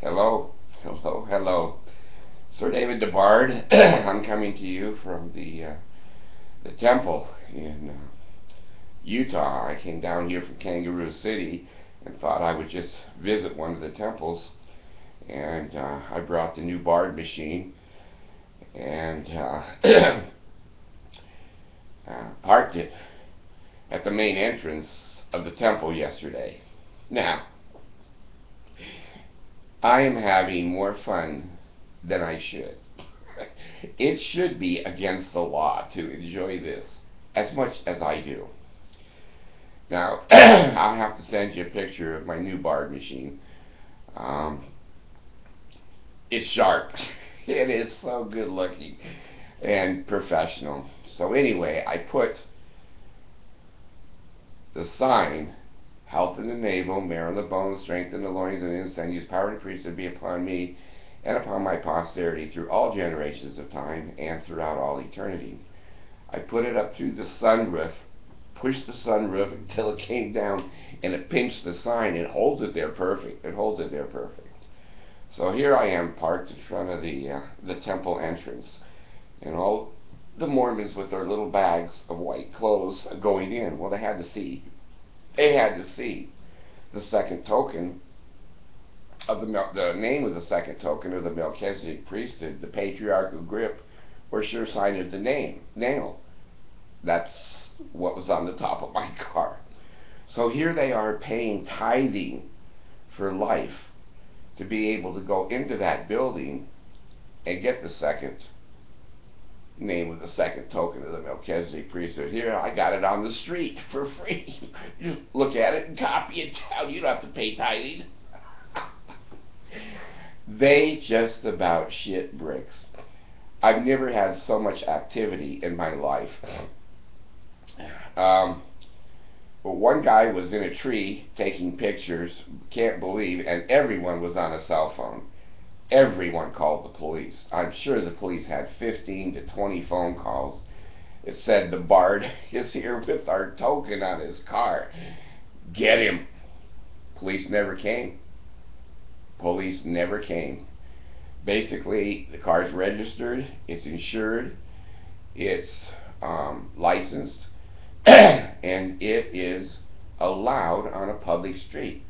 Hello, hello, hello. Sir David DeBard. I'm coming to you from the temple in Utah. I came down here from Kangaroo City and thought I would just visit one of the temples. And I brought the new Bard machine and parked it at the main entrance of the temple yesterday. Now, I am having more fun than I should. It should be against the law to enjoy this as much as I do. Now, I'll have to send you a picture of my new Bard machine. It's sharp. It is so good looking and professional. So anyway, I put the sign, health in the navel, marrow in the bones, strength in the loins, and in the sinews, power and priesthood be upon me and upon my posterity through all generations of time and throughout all eternity. I put it up through the sunroof, pushed the sunroof until it came down, and it pinched the sign. It holds it there perfect. It holds it there perfect. So here I am parked in front of the temple entrance, and all the Mormons with their little bags of white clothes going in. Well, they had to see. They had to see the second token of the name of the second token of the Melchizedek priesthood, the patriarchal grip, or sure sign of the nail. That's what was on the top of my car. So here they are paying tithing for life to be able to go into that building and get the second name of the second token of the Melchizedek priesthood. Here, I got it on the street for free. Just look at it and copy it down. You don't have to pay tithing. They just about shit bricks. I've never had so much activity in my life. But one guy was in a tree taking pictures, can't believe, and everyone was on a cell phone. Everyone called the police. I'm sure the police had 15 to 20 phone calls. It said the Bard is here with our token on his car. Get him. Police never came. Police never came. Basically, the car's registered, it's insured, it's licensed, and it is allowed on a public street.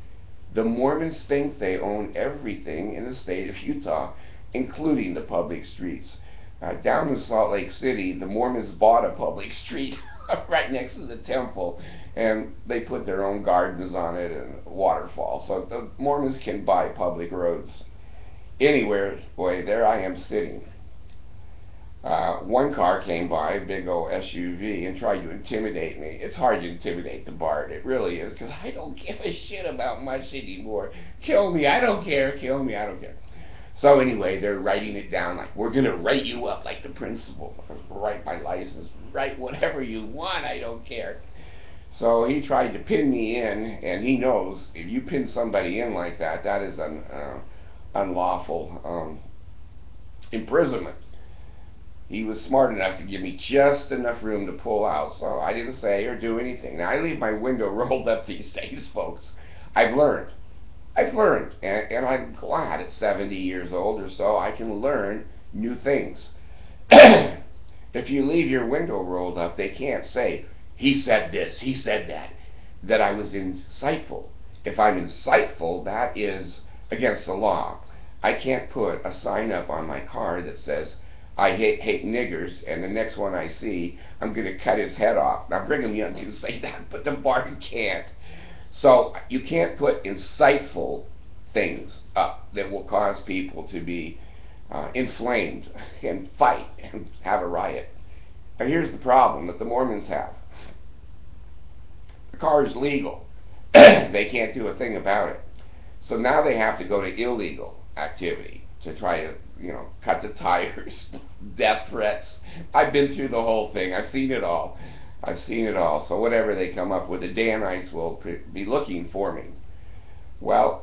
The Mormons think they own everything in the state of Utah, including the public streets. Down in Salt Lake City, the Mormons bought a public street right next to the temple, and they put their own gardens on it and waterfalls. So the Mormons can buy public roads anywhere. Boy, there I am sitting. One car came by, a big old SUV, and tried to intimidate me. It's hard to intimidate the Bard. It really is, because I don't give a shit about much anymore. Kill me, I don't care. Kill me, I don't care. So anyway, they're writing it down like, we're going to write you up like the principal. Write my license. Write whatever you want, I don't care. So he tried to pin me in, and he knows if you pin somebody in like that, that is an unlawful imprisonment. He was smart enough to give me just enough room to pull out, so I didn't say or do anything. Now, I leave my window rolled up these days, folks. I've learned, and I'm glad at 70 years old or so I can learn new things. If you leave your window rolled up, they can't say, he said this, he said that I was insightful. If I'm insightful, that is against the law. I can't put a sign up on my car that says, I hate niggers, and the next one I see, I'm going to cut his head off. Now, Brigham Young can say that, but the Bard can't. So you can't put insightful things up that will cause people to be inflamed and fight and have a riot. Now, here's the problem that the Mormons have. The car is legal. They can't do a thing about it. So now they have to go to illegal activity to try to, cut the tires, death threats. I've been through the whole thing. I've seen it all. So whatever they come up with, the Danites will be looking for me. Well,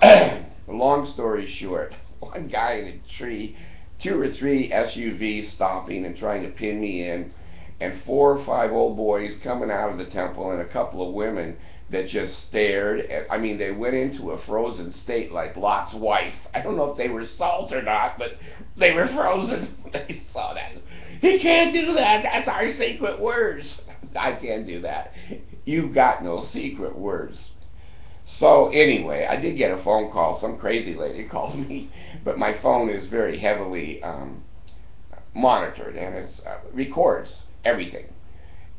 long story short, one guy in a tree, 2 or 3 SUVs stopping and trying to pin me in, and 4 or 5 old boys coming out of the temple, and a couple of women that just stared at, I mean, they went into a frozen state like Lot's wife. I don't know if they were salt or not, but they were frozen when they saw that. He can't do that. That's our secret words. I can't do that. You've got no secret words. So anyway, I did get a phone call. Some crazy lady called me, but my phone is very heavily monitored, and it records everything.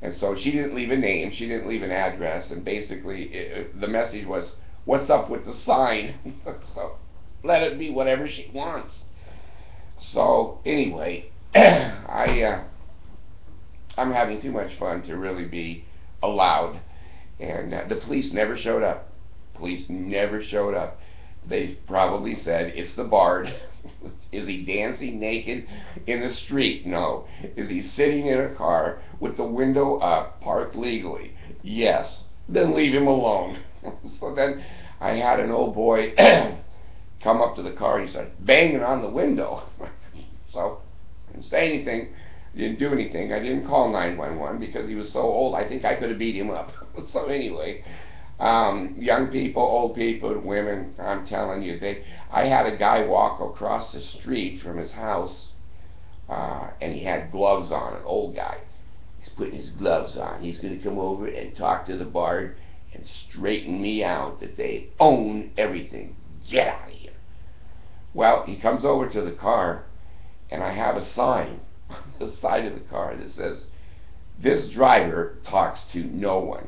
And so she didn't leave a name, she didn't leave an address, and basically the message was, "What's up with the sign?" So let it be whatever she wants. So anyway, I'm having too much fun to really be allowed, and the police never showed up. Police never showed up. They probably said, "It's the Bard." Is he dancing naked in the street? No. Is he sitting in a car with the window up, parked legally? Yes. Then leave him alone. So then I had an old boy come up to the car and he started banging on the window. So I didn't say anything, didn't do anything. I didn't call 911 because he was so old. I think I could have beat him up. So anyway, young people, old people, women, I'm telling you, I had a guy walk across the street from his house, and he had gloves on, an old guy. He's putting his gloves on. He's going to come over and talk to the Bard and straighten me out that they own everything. Get out of here. Well, he comes over to the car, and I have a sign on the side of the car that says, "This driver talks to no one."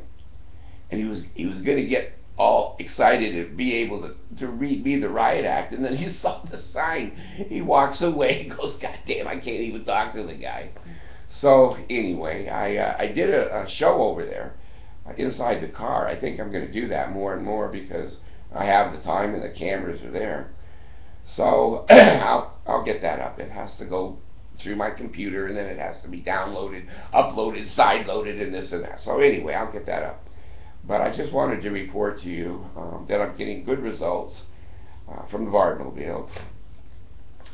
And he was going to get all excited to be able to read me the riot act, and then he saw the sign. He walks away. He goes, "God damn, I can't even talk to the guy." So anyway, I did a show over there inside the car. I think I'm going to do that more and more because I have the time and the cameras are there. So I'll get that up. It has to go through my computer, and then it has to be downloaded, uploaded, side-loaded, and this and that. So anyway, I'll get that up. But I just wanted to report to you that I'm getting good results from the Bardmobile.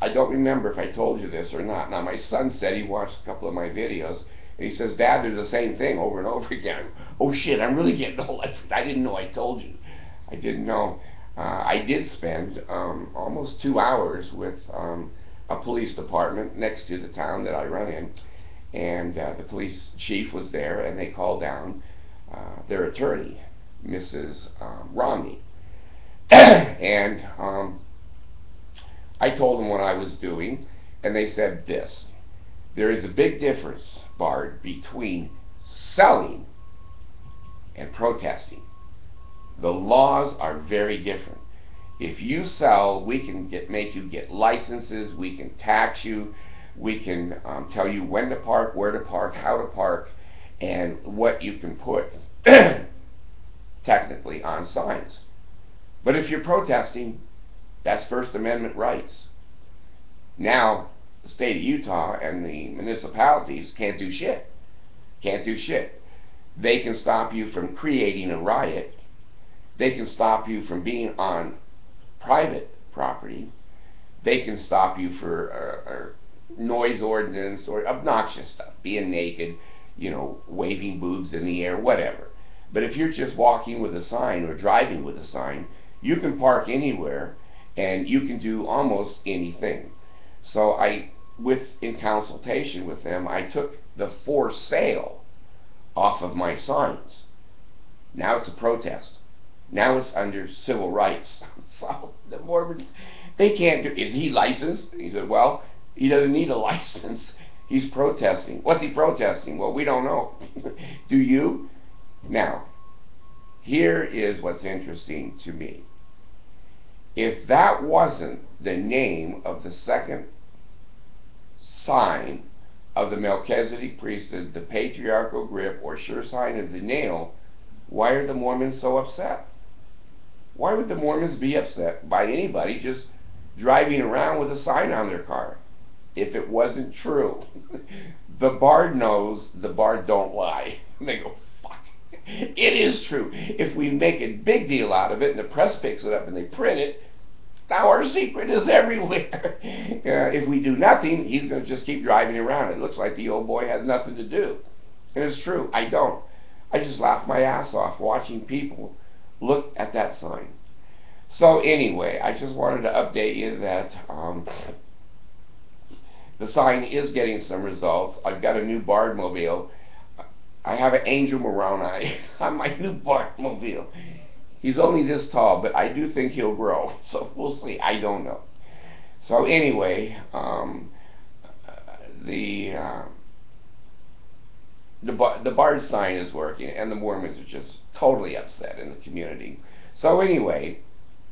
I don't remember if I told you this or not. Now, my son said he watched a couple of my videos, and he says, "Dad, they're the same thing over and over again." Oh shit, I'm really getting old. I didn't know I told you. I didn't know. I did spend almost 2 hours with a police department next to the town that I run in, and the police chief was there, and they called down their attorney, Mrs. Romney. And I told them what I was doing, and they said this: "There is a big difference, Bard, between selling and protesting. The laws are very different. If you sell, we can make you get licenses, we can tax you, we can tell you when to park, where to park, how to park, and what you can put technically on signs. But if you're protesting, that's First Amendment rights." Now, the state of Utah and the municipalities can't do shit. Can't do shit. They can stop you from creating a riot. They can stop you from being on private property. They can stop you for noise ordinance or obnoxious stuff, being naked, you know, waving boobs in the air, whatever. But if you're just walking with a sign or driving with a sign, you can park anywhere and you can do almost anything. So in consultation with them, I took the "for sale" off of my signs. Now it's a protest. Now it's under civil rights. So the Mormons, they can't do. Is he licensed? He said, "Well, he doesn't need a license. He's protesting." What's he protesting? Well, we don't know. Do you? Now, here is what's interesting to me. If that wasn't the name of the second sign of the Melchizedek priesthood, the patriarchal grip, or sure sign of the nail, why are the Mormons so upset? Why would the Mormons be upset by anybody just driving around with a sign on their car if it wasn't true? The Bard knows, the Bard don't lie. And they go, "Fuck, it is true." If we make a big deal out of it and the press picks it up and they print it, now our secret is everywhere. If we do nothing, he's going to just keep driving around. It looks like the old boy has nothing to do. And it's true, I don't. I just laughed my ass off watching people look at that sign. So anyway, I just wanted to update you that the sign is getting some results. I've got a new Bardmobile. I have an Angel Moroni on my new Bardmobile. He's only this tall, but I do think he'll grow. So we'll see. I don't know. So anyway, the Bard sign is working, and the Mormons are just totally upset in the community. So anyway,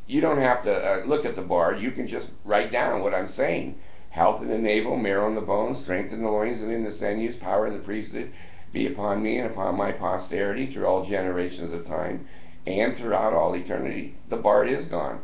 you don't have to look at the Bard. You can just write down what I'm saying. Health in the navel, marrow in the bones, strength in the loins and in the sinews, power in the priesthood be upon me and upon my posterity through all generations of time and throughout all eternity. The Bard is gone.